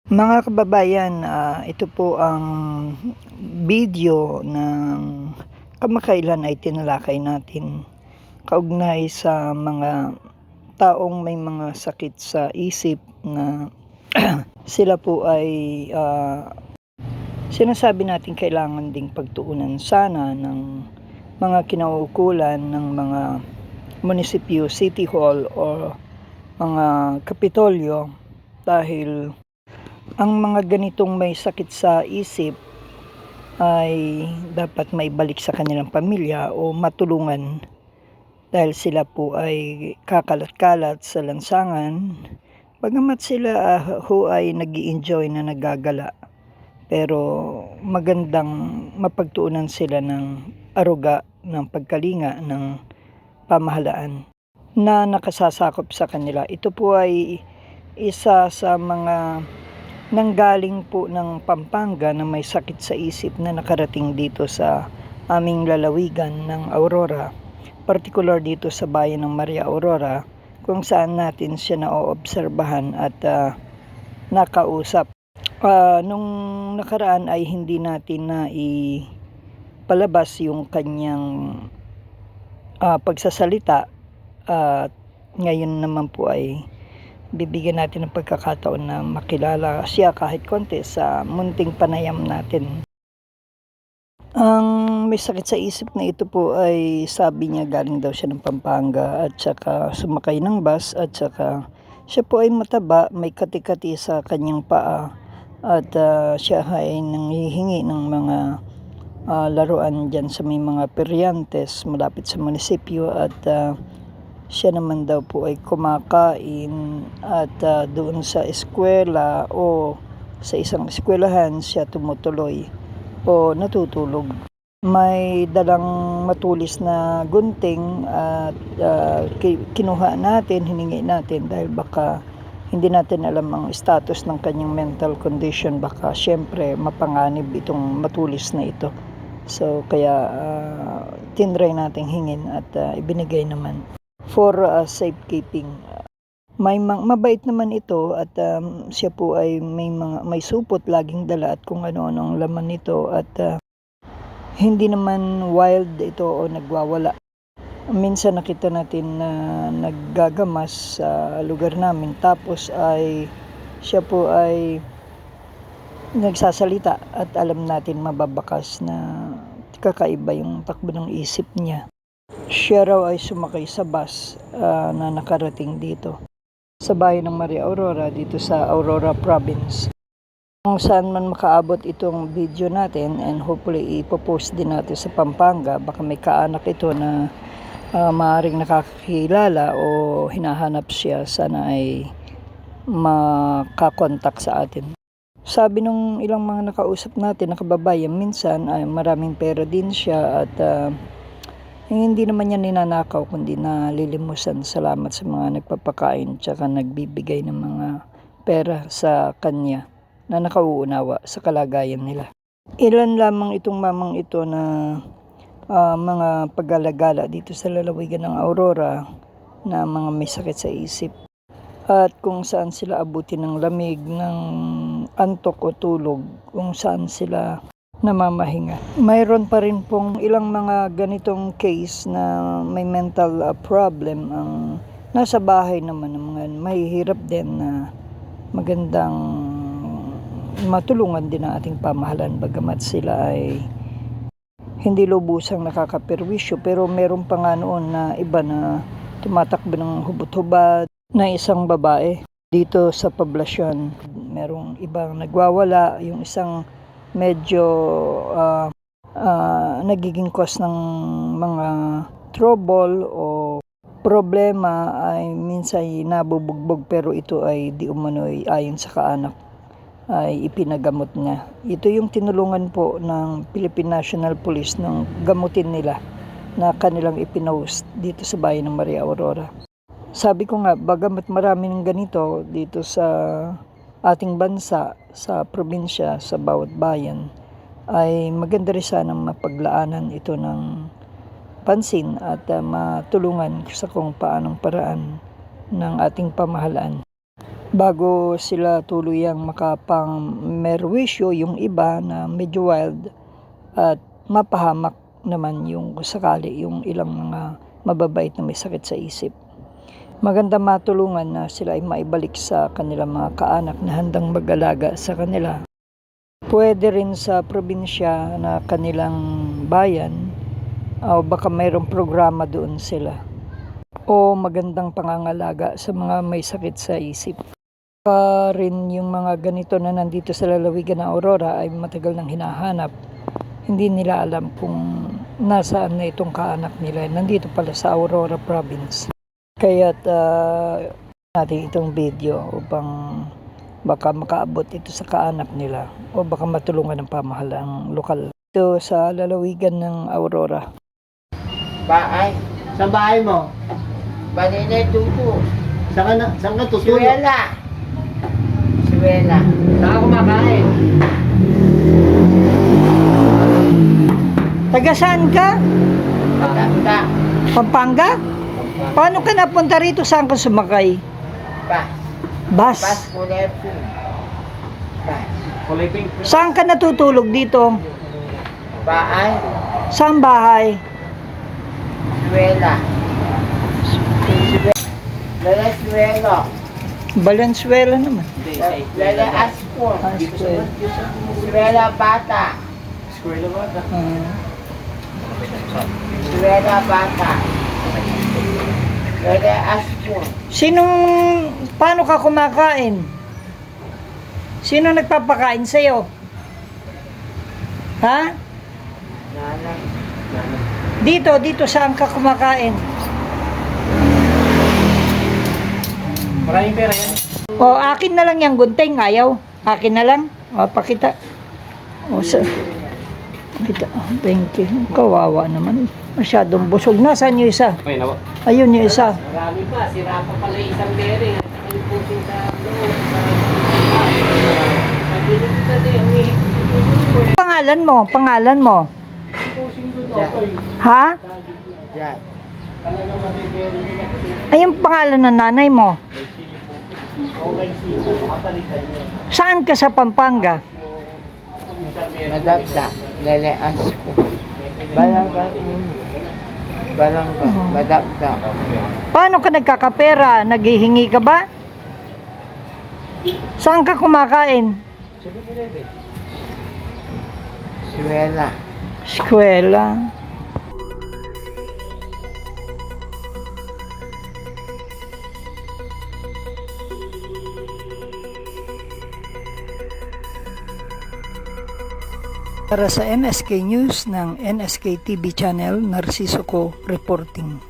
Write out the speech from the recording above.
Mga kababayan, ito po ang video ng kamakailan ay tinalakay natin kaugnay sa mga taong may mga sakit sa isip na sila po ay sinasabi natin kailangan ding pagtuunan sana ng mga kinauukulan ng mga munisipyo, city hall o mga kapitolyo dahil ang mga ganitong may sakit sa isip ay dapat maibalik sa kanilang pamilya o matulungan dahil sila po ay kakalat-kalat sa lansangan. Bagamat sila ho ay nag-i-enjoy na nagagala, pero magandang mapagtuunan sila ng aruga, ng pagkalinga ng pamahalaan na nakasasakop sa kanila. Ito po ay isa sa mga nanggaling po ng Pampanga na may sakit sa isip na nakarating dito sa aming lalawigan ng Aurora, partikular dito sa bayan ng Maria Aurora, kung saan natin siya naoobserbahan at nakausap. Nung nakaraan ay hindi natin na ipalabas yung kanyang pagsasalita, at ngayon naman po ay bibigyan natin ng pagkakataon na makilala siya kahit konti sa munting panayam natin. Ang may sakit sa isip na ito po ay sabi niya galing daw siya ng Pampanga at saka sumakay ng bus at saka siya po ay mataba, may kati-kati sa kanyang paa at siya ay nanghihingi ng mga laruan dyan sa may mga peryantes malapit sa munisipyo at siya naman daw po ay kumakain at doon sa eskwela o sa isang eskwelahan siya tumutuloy o natutulog. May dalang matulis na gunting at kinuha natin, hiningi natin dahil baka hindi natin alam ang status ng kanyang mental condition. Baka syempre mapanganib itong matulis na ito. So kaya tinry nating hingin at ibinigay naman for safekeeping. Mabait naman ito at siya po ay may supot laging dala at kung ano-anong laman nito at hindi naman wild ito o nagwawala. Minsan nakita natin na naggagamas sa lugar namin tapos ay siya po ay nagsasalita at alam natin mababakas na kakaiba yung takbo ng isip niya. Siya raw ay sumakay sa bus na nakarating dito sa bayan ng Maria Aurora dito sa Aurora Province. Kung saan man makaabot itong video natin and hopefully ipopost din natin sa Pampanga, baka may kaanak ito na maaaring nakakilala o hinahanap siya, sana ay makakontak sa atin. Sabi nung ilang mga nakausap natin na kababayan, minsan ay maraming pera din siya at hindi naman niya ninanakaw kundi nalilimusan. Salamat sa mga nagpapakain tsaka nagbibigay ng mga pera sa kanya na nakauunawa sa kalagayan nila. Ilan lamang itong mamang ito na mga pag-alagala dito sa lalawigan ng Aurora na mga may sakit sa isip at kung saan sila abutin ng lamig, ng antok o tulog, kung saan sila namamahinga. Mayroon pa rin pong ilang mga ganitong case na may mental problem ang nasa bahay naman ng mga mahihirap din na magandang matulungan din ang ating pamahalaan bagamat sila ay hindi lubusang nakakaperwisyo, pero meron pa nga noon na iba na tumatakbo ng hubot-hubad na isang babae dito sa poblasyon. Merong ibang nagwawala, yung isang medyo nagiging cause ng mga trouble o problema ay minsan nabubugbog, pero ito ay di umano'y ayon sa kaanak ay ipinagamot niya. Ito yung tinulungan po ng Philippine National Police nung gamutin nila na kanilang ipinost dito sa bayan ng Maria Aurora. Sabi ko nga, bagamat marami ng ganito dito sa ating bansa, sa probinsya, sa bawat bayan, ay maganda rin sanang mapaglaanan ito ng pansin at matulungan sa kung paanong paraan ng ating pamahalaan bago sila tuluyang makapang-merwisyo yung iba na medyo wild at mapahamak naman yung sakali yung ilang mga mababait na may sakit sa isip. Maganda matulungan na sila ay maibalik sa kanilang mga kaanak na handang mag-alaga sa kanila. Pwede rin sa probinsya na kanilang bayan o baka mayroong programa doon sila o magandang pangangalaga sa mga may sakit sa isip. Pa rin yung mga ganito na nandito sa lalawigan ng Aurora ay matagal nang hinahanap. Hindi nila alam kung nasaan na itong kaanak nila. Nandito pala sa Aurora Province. Kaya't natin itong video upang baka makaabot ito sa kaanak nila o baka matulungan ng pamahalang lokal. Ito sa lalawigan ng Aurora. Bahay. Sa bahay mo? Baninay tuto. Saan ka tutulog? Suwela. Suwela. Saan ka kumakain? Taga saan ka? Matanda. Pampanga? Paano ka napunta rito? Saan ka sumakay? Bas. Bus. Bas kulay po. Bas. Kulay pink. Saan ka natutulog dito? Bahay. Saan bahay? Suwela. Lala Suwela. Valenzuela naman. Lala Aspon. Aswel. Suwela Bata. Eskwela ba? Suwela Bata. Lala Aspon. Paano ka kumakain? Sino nagpapakain sa'yo? Ha? Nanay. Dito saan ka kumakain? Maraming pera yan. O, akin na lang yung gunting, ayaw. Akin na lang. O, pakita. O, pakita. Thank you. Kawawa naman. Masyadong busog. Nasaan yung isa? Okay na ba? Ayun yung isa. Marami pa. Sira pa pala isang bere. Ay puso sa loob. Pagbilig ka din. Pangalan mo? Pangalan mo? Ha? Yan. Ay, yung pangalan ng nanay mo? Saan ka sa Pampanga? Madagda. Lala Aspon. Balangga. Balangga. Madagda. Paano ka nagkakapera? Naghihingi ka ba? Saan ka kumakain? Suwela. Eskwela. Para sa NSK News ng NSK TV Channel, Narciso Co. Reporting.